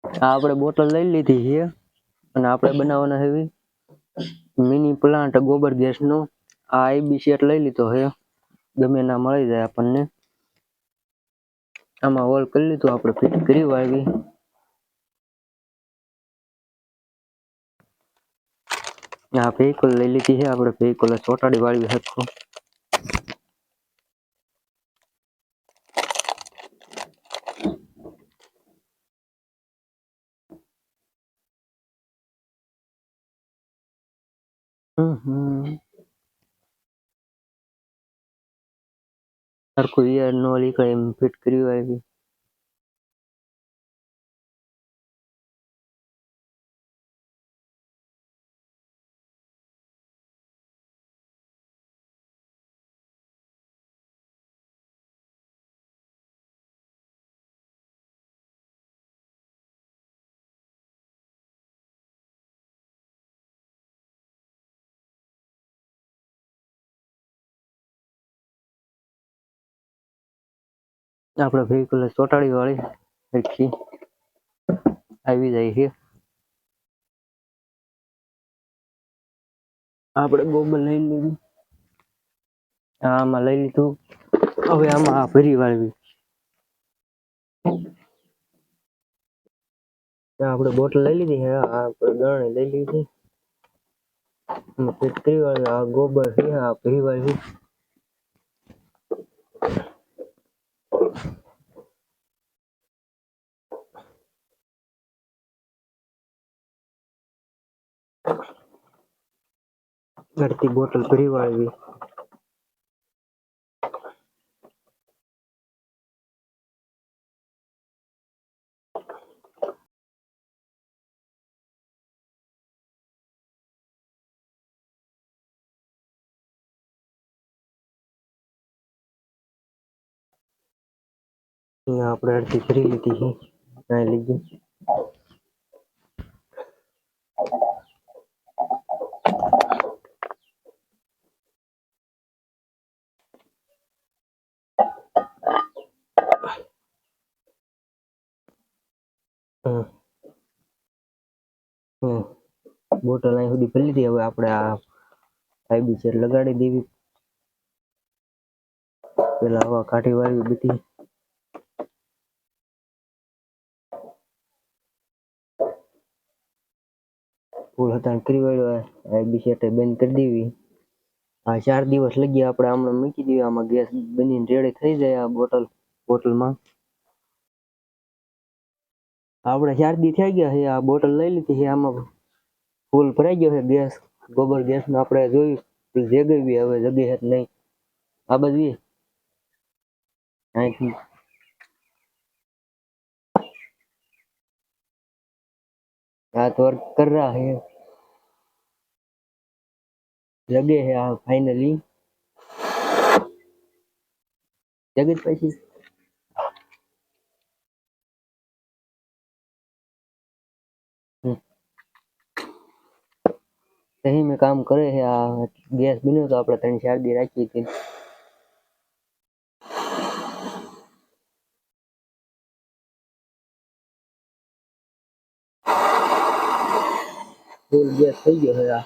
આ આપણે બોટલ લઈ લીધી છે અને આપણે બનાવવાના છે મિની પ્લાન્ટ ગોબર ગેસનો. આ આઈબી સેટ લઈ લીધો છે, ગમે ના મળી જાય આપણને. આમાં હોલ કરી લીધું, આપણે ફિટ કરી વાળવી. આ વેહિકલ લઈ લીધી છે આપણે, વેહિકલ ચોટાડી વાળવી હરખું. હરખું યાર નો લીકડે એમ ફિટ કરી વાળવી. આપણે વેહિકલ ચોટાડી વાળી હરખી આવી જાય છે. આપણે ગોબર લઈ લીધું, આમાં લઈ લીધું. હવે આમાં ભરી વાળવી. આપણે બોટલ લઈ લીધી છે, આપણે ગરણી લઈ લીધી. ફિટ કરી વાળવી. આ ગોબર છે, આ ભરી વાળવી. અડધી બોટલ ભરી વાળવી. આપણે અડધી ભરી લીધી છે, કાંઈ લીધી. બોટલ અહીં સુધી ભરી લીધી. હવે આપણે આ આઈબી સેટ લગાડી દેવી. પેલા હવા કાઢી વાળવી બધી. ફૂલ હતાણ કરી વાળ્યો. આઈબી સેટ બંધ કરી દેવી. આ 4 દિવસ લગી આપણે આમણે મૂકી દેવી. આમાં ગેસ બનીને રેડી થઈ જાય. આ બોટલમાં આપણે 4 દી થઈ ગયા છે. આ બોટલ લઈ લીધી છે, આમાં ફૂલ ભરાઈ ગયો છે ગેસ, ગોબર ગેસનો. આપણે જોયું જગાવી, હવે જગે છે નહીં. આ બધી અહીંથી આ તો વર્ક कर रहा है, जगे है આ फाइनली जगे પછી सही में काम करे है। આ ગેસ બન્યો તો આપણે 3-4 દી રાખી હતી. ફૂલ ગેસ થઈ ગયો છે આ.